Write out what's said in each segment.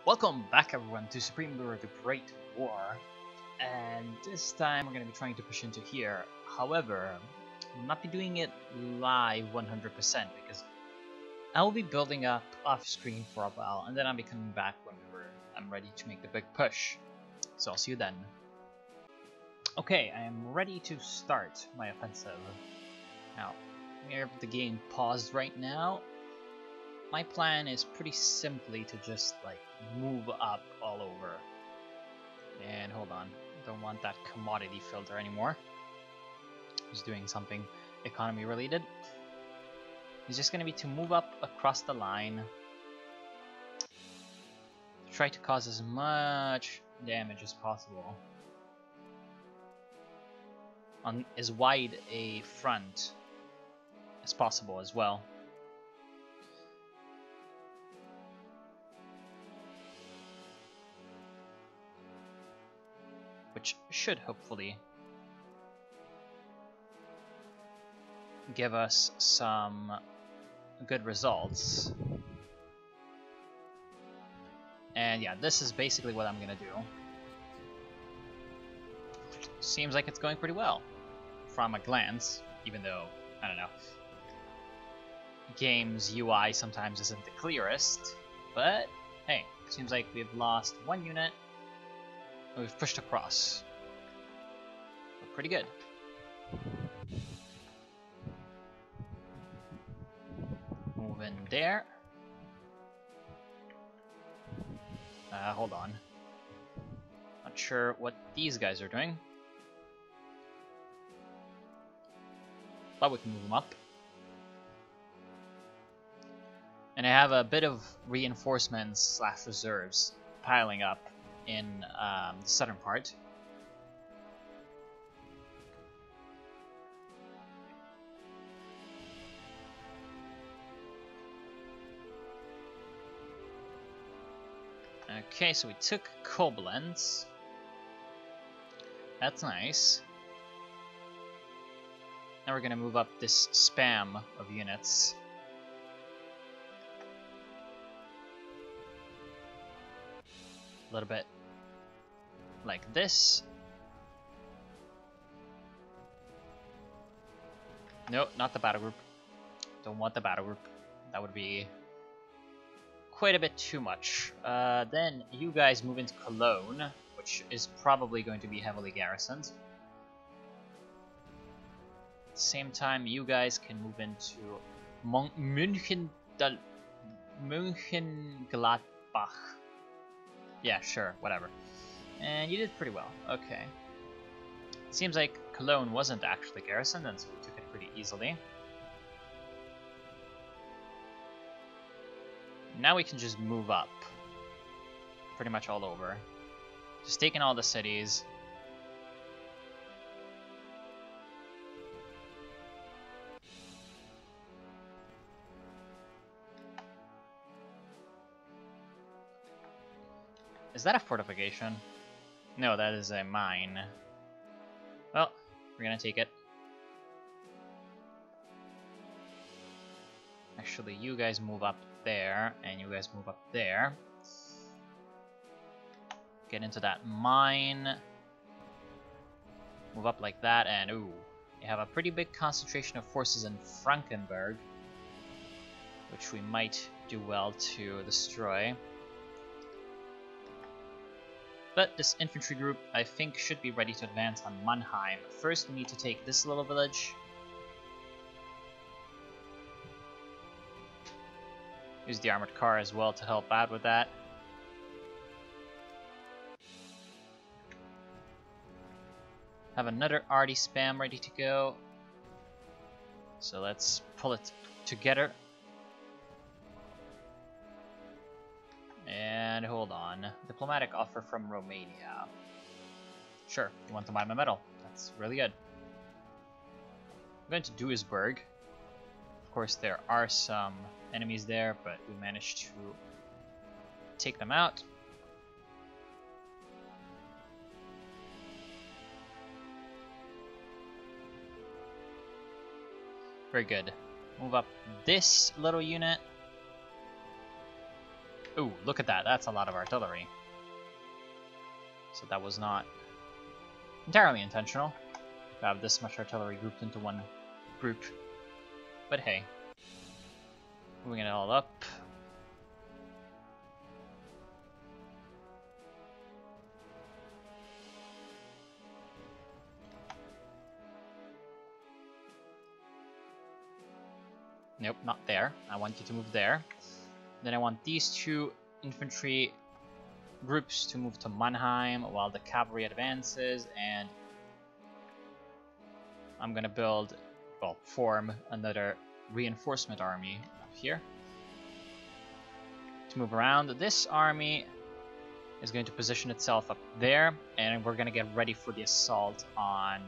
Welcome back everyone to Supreme Lure the Great War, and this time we're going to be trying to push into here. However, we'll not be doing it live 100% because I will be building up off screen for a while and then I'll be coming back whenever I'm ready to make the big push. So I'll see you then. Okay, I am ready to start my offensive. Now, we have the game paused right now. My plan is pretty simply to just like move up all over. And hold on, don't want that commodity filter anymore. Just doing something economy related. It's just gonna be to move up across the line. Try to cause as much damage as possible on as wide a front as possible as well. Which should hopefully give us some good results. And yeah, this is basically what I'm gonna do. Seems like it's going pretty well from a glance, even though, I don't know, game's UI sometimes isn't the clearest, but hey, seems like we've lost one unit. We've pushed across. But pretty good. Move in there. Hold on. Not sure what these guys are doing. But we can move them up. And I have a bit of reinforcements / reserves piling up in the southern part. Okay, so we took Koblenz. That's nice. Now we're gonna move up this spam of units. A little bit like this. No, not the battle group. Don't want the battle group. That would be quite a bit too much. Then you guys move into Cologne, which is probably going to be heavily garrisoned. At the same time, you guys can move into Mönchengladbach. Yeah, sure, whatever. And you did pretty well. Okay. Seems like Cologne wasn't actually garrisoned, and so we took it pretty easily. Now we can just move up. Pretty much all over. Just taking all the cities. Is that a fortification? No, that is a mine. Well, we're gonna take it. Actually, you guys move up there, and you guys move up there. Get into that mine. Move up like that, and ooh, you have a pretty big concentration of forces in Frankenberg, which we might do well to destroy. But this infantry group, I think, should be ready to advance on Mannheim. First, we need to take this little village. Use the armored car as well to help out with that. Have another arty spam ready to go. So let's pull it together. And hold on. Diplomatic offer from Romania. Sure, you want to buy my metal. That's really good. I'm going to Duisburg. Of course, there are some enemies there, but we managed to take them out. Very good. Move up this little unit. Ooh, look at that. That's a lot of artillery. So that was not entirely intentional to have this much artillery grouped into one group. But hey, moving it all up. Nope, not there. I want you to move there. Then I want these two infantry groups to move to Mannheim while the cavalry advances, and I'm gonna build, well, form another reinforcement army up here to move around. This army is going to position itself up there, and we're gonna get ready for the assault on,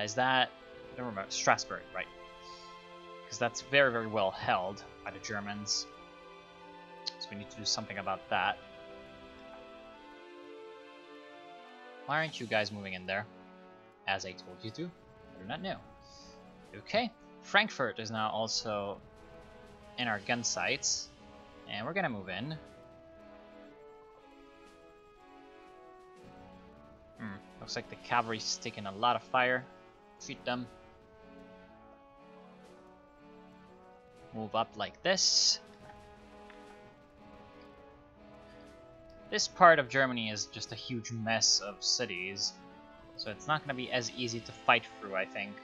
is that, I don't remember, Strasbourg, right? Because that's very, very well held by the Germans. So we need to do something about that. Why aren't you guys moving in there? As I told you to. I do not know. Okay. Frankfurt is now also in our gun sights. And we're gonna move in. Looks like the cavalry's taking a lot of fire. Treat them. Move up like this. This part of Germany is just a huge mess of cities, so it's not going to be as easy to fight through, I think.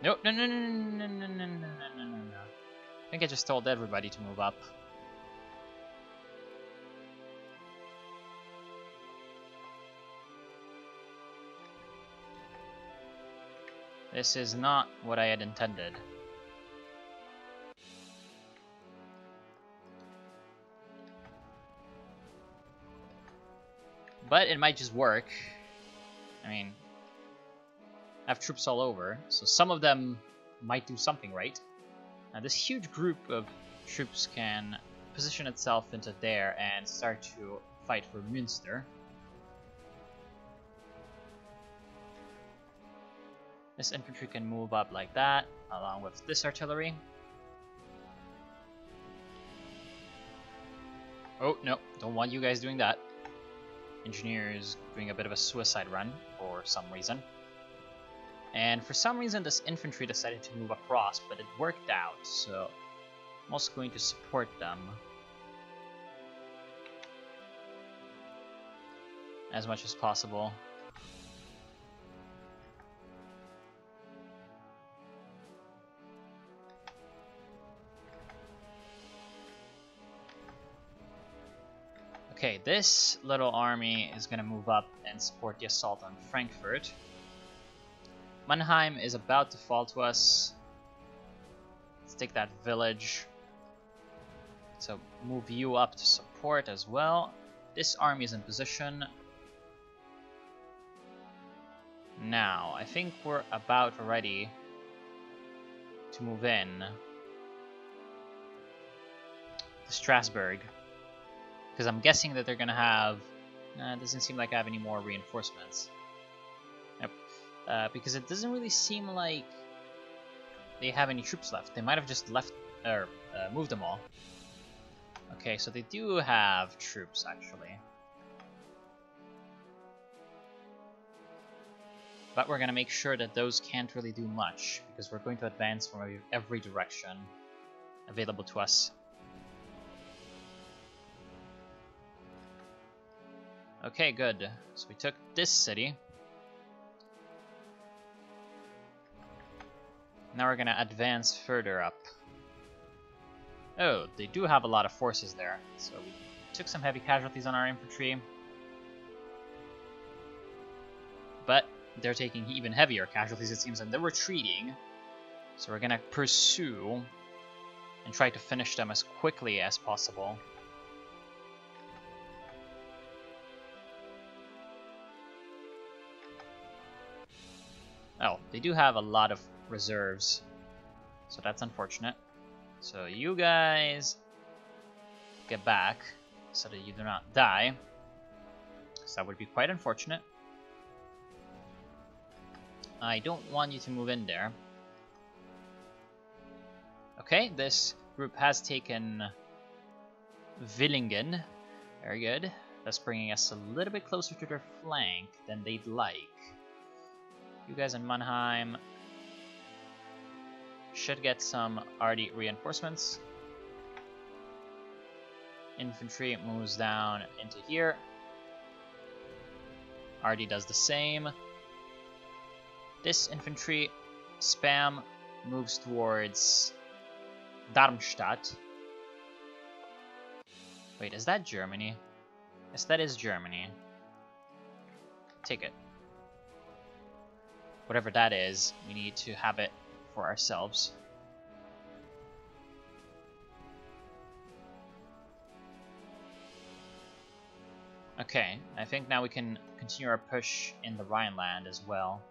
No, no, no, no, no, no, no, no, no, no, no. I think I just told everybody to move up. This is not what I had intended. But it might just work. I mean, I have troops all over, so some of them might do something right. Now this huge group of troops can position itself into there and start to fight for Münster. This infantry can move up like that, along with this artillery. Oh, no, don't want you guys doing that. Engineers doing a bit of a suicide run for some reason. And for some reason this infantry decided to move across, but it worked out, so I'm also going to support them as much as possible. Okay, this little army is going to move up and support the assault on Frankfurt. Mannheim is about to fall to us. Let's take that village. So move you up to support as well. This army is in position. Now, I think we're about ready to move in to Strasbourg. Because I'm guessing that they're going to have... it doesn't seem like I have any more reinforcements. Yep. Because it doesn't really seem like they have any troops left. They might have just left, or moved them all. Okay, so they do have troops, actually. But we're going to make sure that those can't really do much, because we're going to advance from every direction available to us. Okay, good. So we took this city. Now we're gonna advance further up. Oh, they do have a lot of forces there. So we took some heavy casualties on our infantry. But they're taking even heavier casualties, it seems, and they're retreating. So we're gonna pursue and try to finish them as quickly as possible. Oh, they do have a lot of reserves, so that's unfortunate. So you guys get back so that you do not die, because that would be quite unfortunate. I don't want you to move in there. Okay, this group has taken Villingen. Very good. That's bringing us a little bit closer to their flank than they'd like. You guys in Mannheim should get some RD reinforcements. Infantry moves down into here. RD does the same. This infantry spam moves towards Darmstadt. Wait, is that Germany? Yes, that is Germany. Take it. Whatever that is, we need to have it for ourselves. Okay, I think now we can continue our push in the Rhineland as well.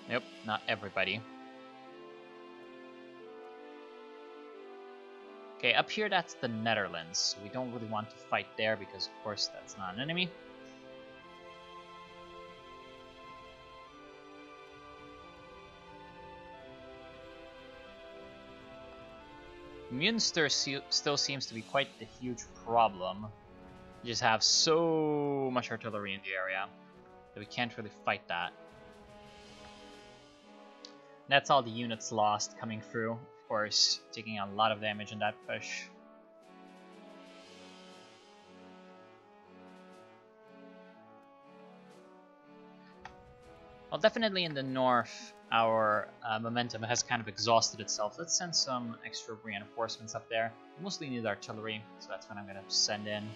Nope, not everybody. Okay, up here that's the Netherlands. So we don't really want to fight there because of course that's not an enemy. Münster still seems to be quite the huge problem. We just have so much artillery in the area that we can't really fight that. That's all the units lost coming through, of course, taking a lot of damage in that push. Well, definitely in the north, our momentum has kind of exhausted itself. Let's send some extra reinforcements up there. We mostly need artillery, so that's what I'm going to send in.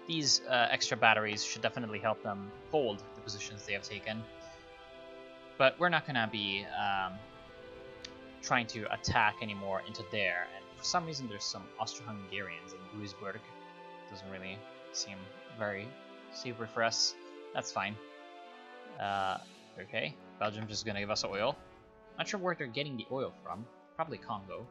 These extra batteries should definitely help them hold the positions they have taken. But we're not going to be trying to attack anymore into there. And for some reason there's some Austro-Hungarians in Duisburg. Doesn't really seem very super for us. That's fine. Okay, Belgium just going to give us oil. Not sure where they're getting the oil from. Probably Congo.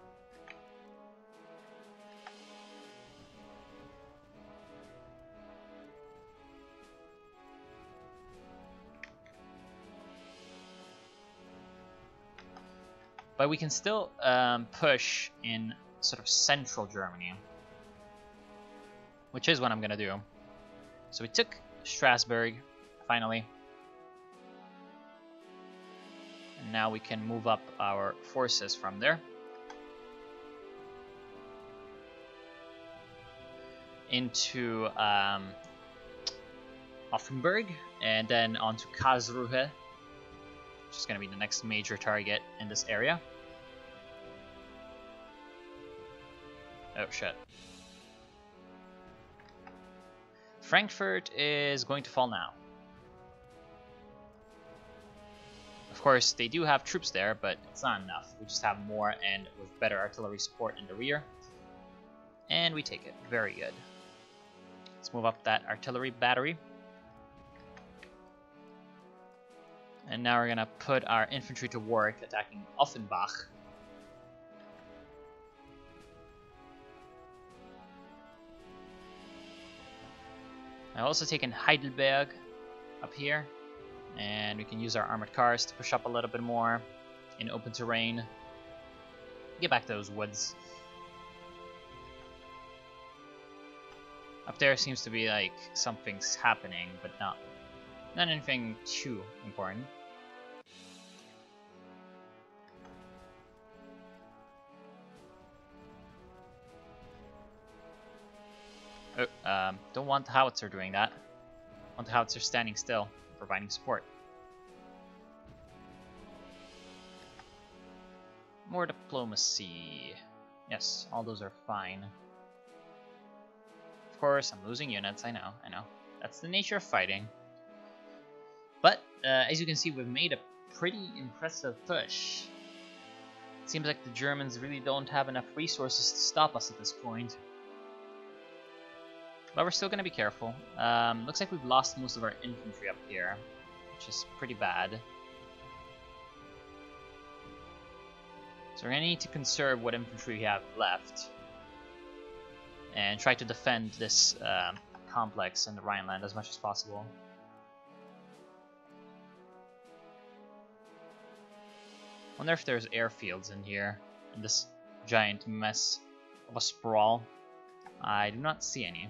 But we can still push in sort of central Germany, which is what I'm going to do. So we took Strasbourg, finally. And now we can move up our forces from there into Offenburg, and then onto Karlsruhe, which is going to be the next major target in this area. Oh shit. Frankfurt is going to fall now. Of course, they do have troops there, but it's not enough. We just have more and with better artillery support in the rear. And we take it. Very good. Let's move up that artillery battery. And now we're going to put our infantry to work attacking Offenbach. I've also taken Heidelberg up here. And we can use our armored cars to push up a little bit more in open terrain. Get back to those woods. Up there seems to be like something's happening, but not anything too important. Oh, don't want the howitzer doing that. Want the howitzer standing still, providing support. More diplomacy. Yes, all those are fine. Of course, I'm losing units, I know. That's the nature of fighting. But, as you can see, we've made a pretty impressive push. It seems like the Germans really don't have enough resources to stop us at this point. But we're still going to be careful. Looks like we've lost most of our infantry up here, which is pretty bad. So we're going to need to conserve what infantry we have left and try to defend this complex in the Rhineland as much as possible. Wonder if there's airfields in here, in this giant mess of a sprawl. I do not see any.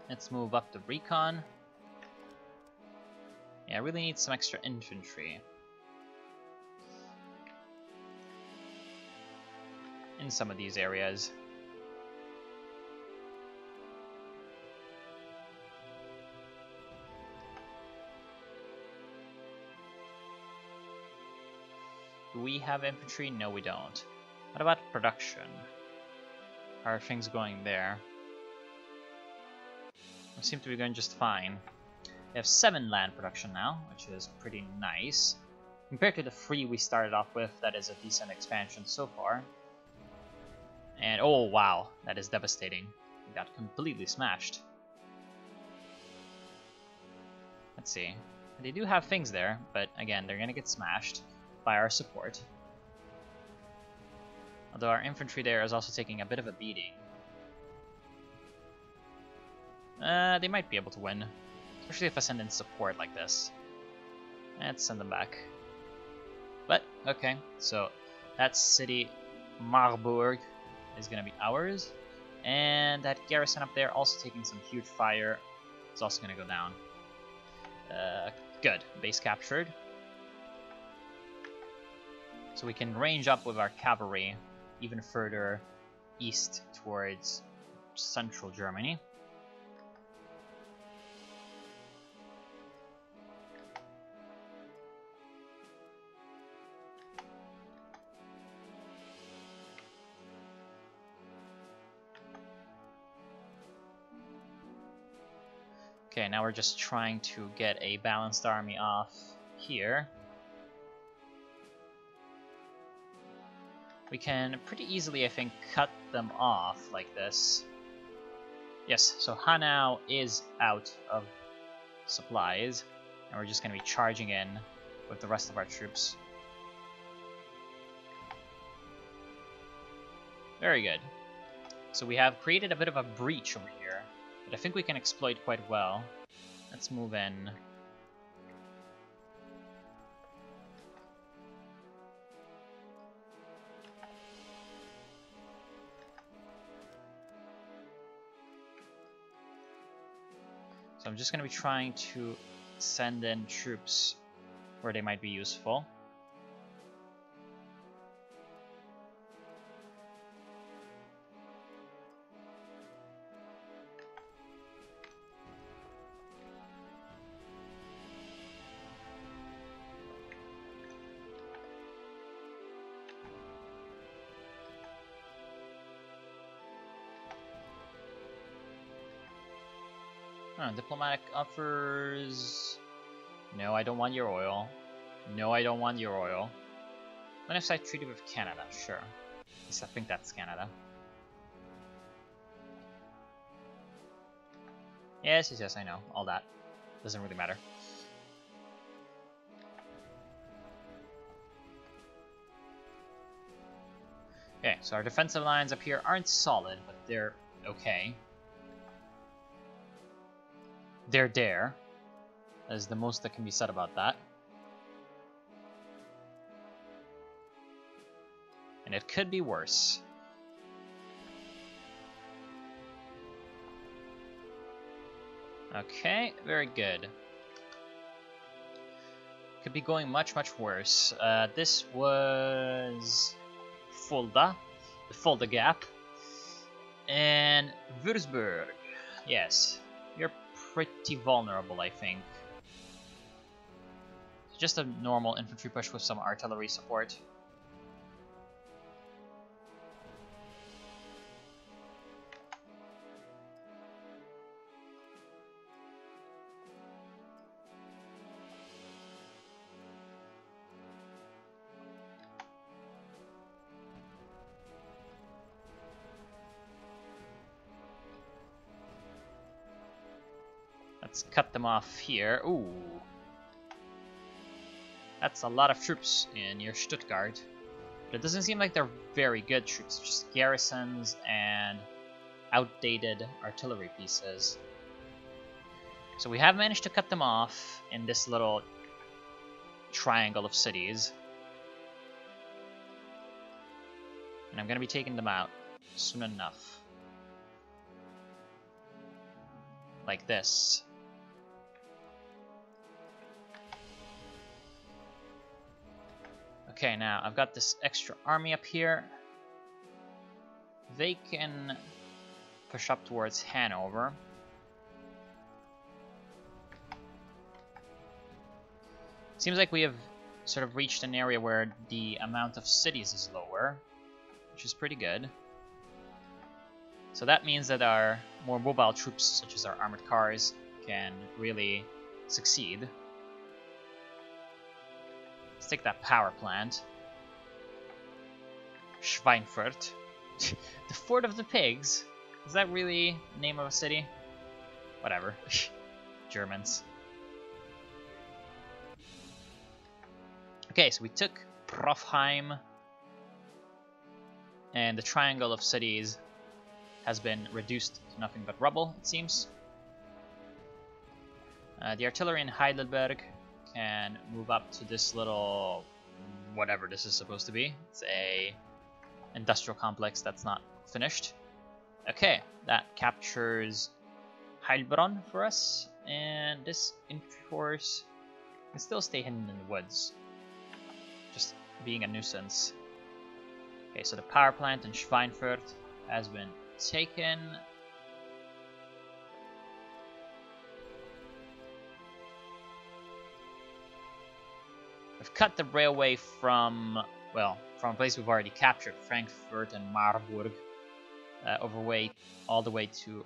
Let's move up the recon. Yeah, I really need some extra infantry in some of these areas. Do we have infantry? No, we don't. What about production? How are things going there? We seem to be going just fine. We have 7 land production now, which is pretty nice. Compared to the 3 we started off with, that is a decent expansion so far. And oh wow, that is devastating. We got completely smashed. Let's see. They do have things there, but again, they're gonna get smashed by our support. Although our infantry there is also taking a bit of a beating. They might be able to win. Especially if I send in support like this. Let's send them back. But, okay, so that city, Marburg, is gonna be ours. And that garrison up there, also taking some huge fire, is also gonna go down. Good, base captured. So we can range up with our cavalry even further east towards central Germany. Okay, now we're just trying to get a balanced army off here. We can pretty easily, I think, cut them off like this. Yes, so Hanau is out of supplies, and we're just going to be charging in with the rest of our troops. Very good. So we have created a bit of a breach over here that I think we can exploit quite well. Let's move in. So I'm just going to be trying to send in troops where they might be useful. Diplomatic offers. No, I don't want your oil. No, I don't want your oil. What if I treaty with Canada? Sure. At least I think that's Canada. Yes, yes, I know. All that. Doesn't really matter. Okay, so our defensive lines up here aren't solid, but they're okay. They're there. That is the most that can be said about that. And it could be worse. Okay, very good. Could be going much, much worse. This was Fulda, the Fulda Gap, and Würzburg. Yes, you're pretty vulnerable, I think. Just a normal infantry push with some artillery support. Let's cut them off here. Ooh. That's a lot of troops in your Stuttgart. But it doesn't seem like they're very good troops, just garrisons and outdated artillery pieces. So we have managed to cut them off in this little triangle of cities. And I'm going to be taking them out soon enough. Like this. Okay, now I've got this extra army up here. They can push up towards Hanover. Seems like we have sort of reached an area where the amount of cities is lower, which is pretty good. So that means that our more mobile troops, such as our armored cars, can really succeed. Let's take that power plant. Schweinfurt. The Fort of the Pigs? Is that really the name of a city? Whatever. Germans. Okay, so we took Profheim. And the triangle of cities has been reduced to nothing but rubble, it seems. The artillery in Heidelberg can move up to this little... whatever this is supposed to be. It's a industrial complex that's not finished. Okay, that captures Heilbronn for us. And this infantry force can still stay hidden in the woods. Just being a nuisance. Okay, so the power plant in Schweinfurt has been taken. We've cut the railway from, well, from a place we've already captured, Frankfurt and Marburg, all the way to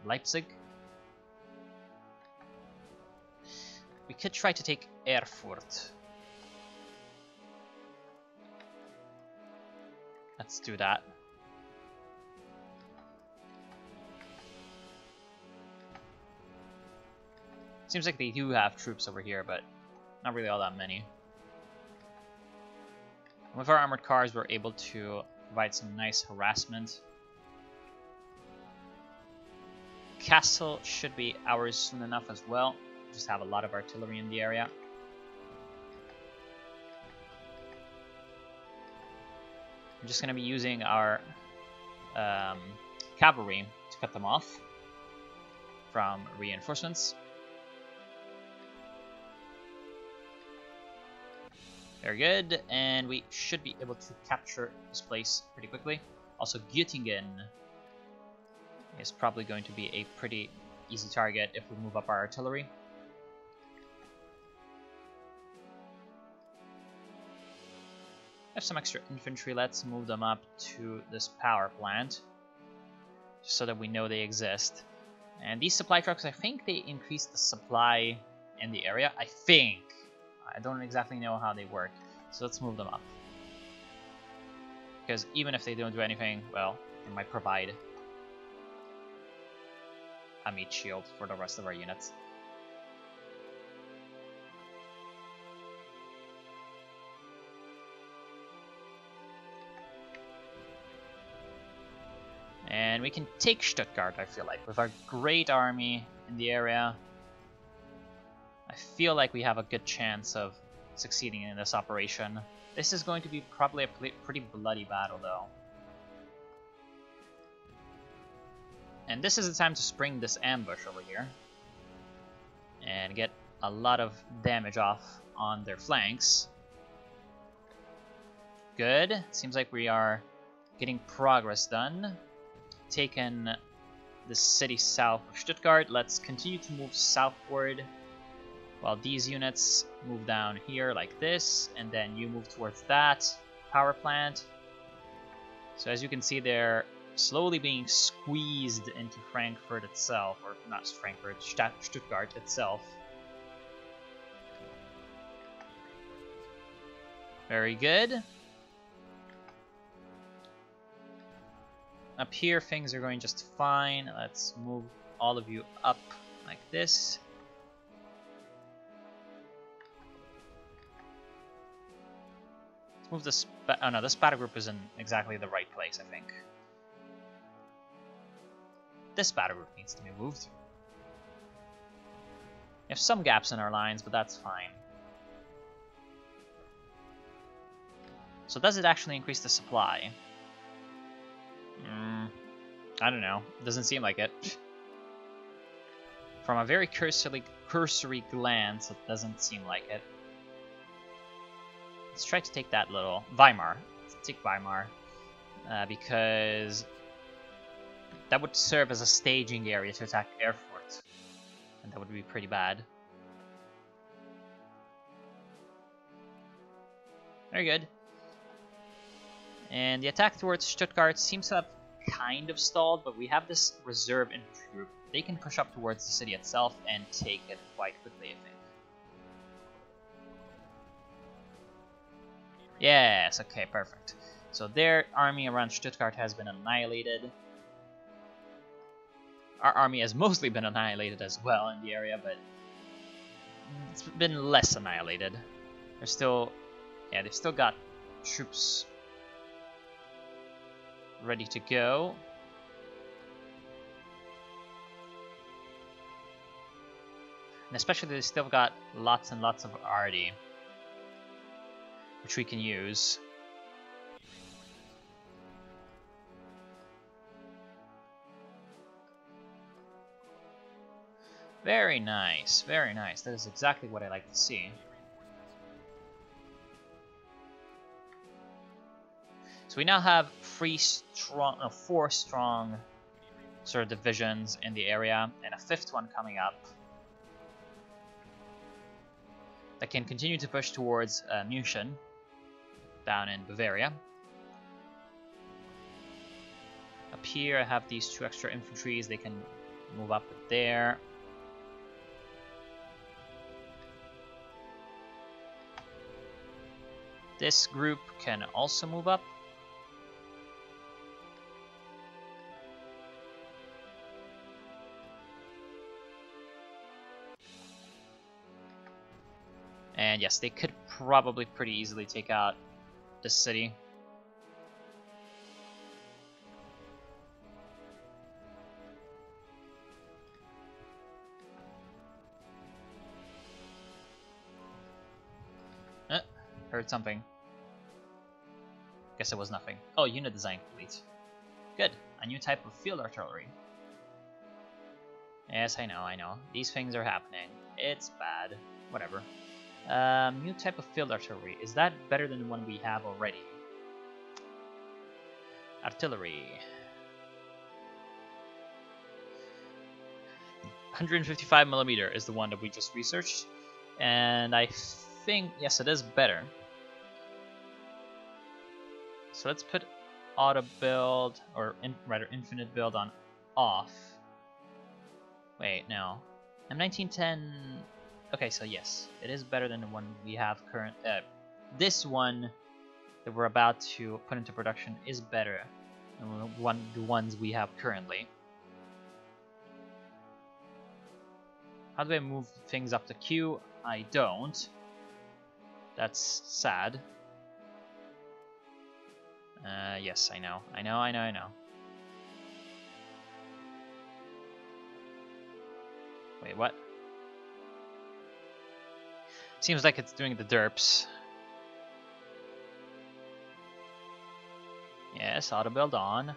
Leipzig. We could try to take Erfurt. Let's do that. Seems like they do have troops over here, but not really all that many. With our armored cars, we're able to provide some nice harassment. Castle should be ours soon enough as well. Just have a lot of artillery in the area. I'm just going to be using our cavalry to cut them off from reinforcements. Very good, and we should be able to capture this place pretty quickly. Also, Göttingen is probably going to be a pretty easy target if we move up our artillery. I have some extra infantry. Let's move them up to this power plant, just so that we know they exist. And these supply trucks, I think they increase the supply in the area. I think. I don't exactly know how they work, so let's move them up. Because even if they don't do anything, well, they might provide a meat shield for the rest of our units. And we can take Stuttgart, I feel like, with our great army in the area. I feel like we have a good chance of succeeding in this operation. This is going to be probably a pretty bloody battle, though. And this is the time to spring this ambush over here and get a lot of damage off on their flanks. Good. Seems like we are getting progress done. Taken the city south of Stuttgart. Let's continue to move southward while these units move down here like this, and then you move towards that power plant. So as you can see, they're slowly being squeezed into Frankfurt itself, or not Frankfurt, Stuttgart itself. Very good. Up here, things are going just fine. Let's move all of you up like this. Let's move this. Oh no, this battle group is in exactly the right place, I think. This battle group needs to be moved. have some gaps in our lines, but that's fine. So does it actually increase the supply? I don't know. Doesn't seem like it. From a very cursory glance, it doesn't seem like it. Let's try to take that little Weimar. Let's take Weimar because that would serve as a staging area to attack Erfurt, and that would be pretty bad. Very good. And the attack towards Stuttgart seems to have kind of stalled, but we have this reserve infantry group. They can push up towards the city itself and take it quite quickly, I think. Yes, okay, perfect. So their army around Stuttgart has been annihilated. Our army has mostly been annihilated as well in the area, but it's been less annihilated. They're still, yeah, they've still got troops ready to go. And especially they still got lots and lots of RD, which we can use. Very nice, very nice. That is exactly what I like to see. So we now have four strong sort of divisions in the area, and a fifth one coming up that can continue to push towards München down in Bavaria. Up here I have these two extra infantries. They can move up there. This group can also move up. And yes, they could probably pretty easily take out this city. Heard something. Guess it was nothing. Oh, unit design complete. Good. A new type of field artillery. Yes, I know. These things are happening. It's bad. Whatever. New type of field artillery. Is that better than the one we have already? Artillery. 155mm is the one that we just researched. And I think, yes, it is better. So let's put auto build, or rather infinite build on off. Wait, no. M1910. Okay, so yes, it is better than the one we have current. This one that we're about to put into production is better than the ones we have currently. How do I move things up the queue? I don't. That's sad. Yes, I know. Wait, what? Seems like it's doing the derps. Yes, auto build on.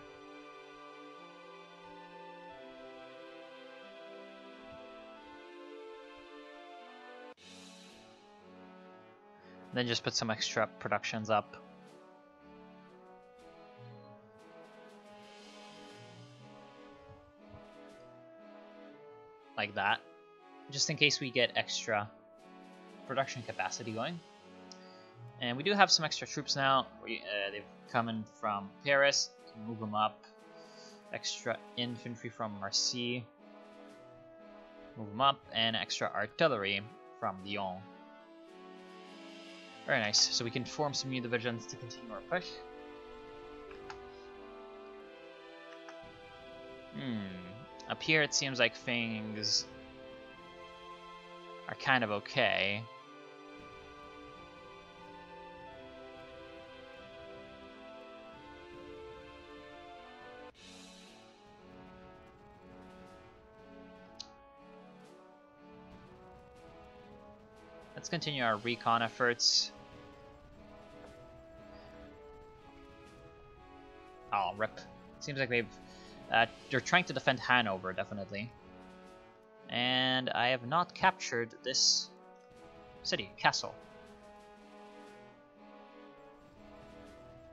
Then just put some extra productions up. Like that. Just in case we get extra production capacity going. And we do have some extra troops now. They've come in from Paris. Can move them up. Extra infantry from Marseille. Move them up. And extra artillery from Lyon. Very nice. So we can form some new divisions to continue our push. Up here it seems like things are kind of okay. Let's continue our recon efforts. Oh, rip. Seems like they're trying to defend Hanover, definitely. And I have not captured this city, castle.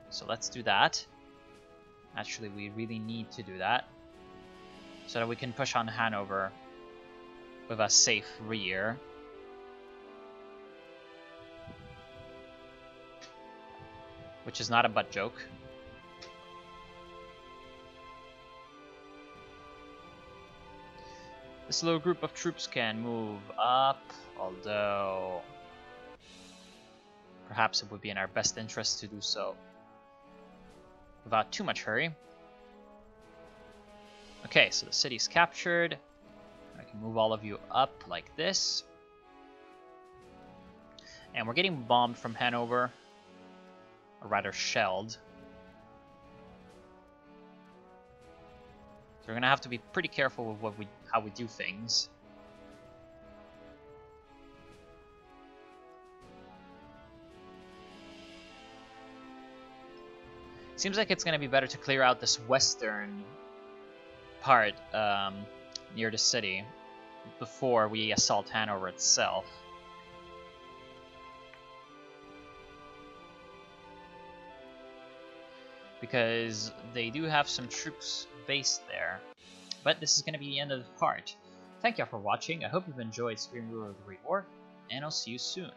So let's do that. Actually, we really need to do that, so that we can push on Hanover with a safe rear. Which is not a butt joke. This little group of troops can move up, although perhaps it would be in our best interest to do so without too much hurry. Okay, so the city's captured. I can move all of you up like this. And we're getting bombed from Hanover, or rather shelled. So we're gonna have to be pretty careful with how we do things. Seems like it's gonna be better to clear out this western part near the city before we assault Hanover itself. Because they do have some troops based there. But this is going to be the end of the part. Thank you all for watching. I hope you've enjoyed Supreme Ruler of the Great War, and I'll see you soon.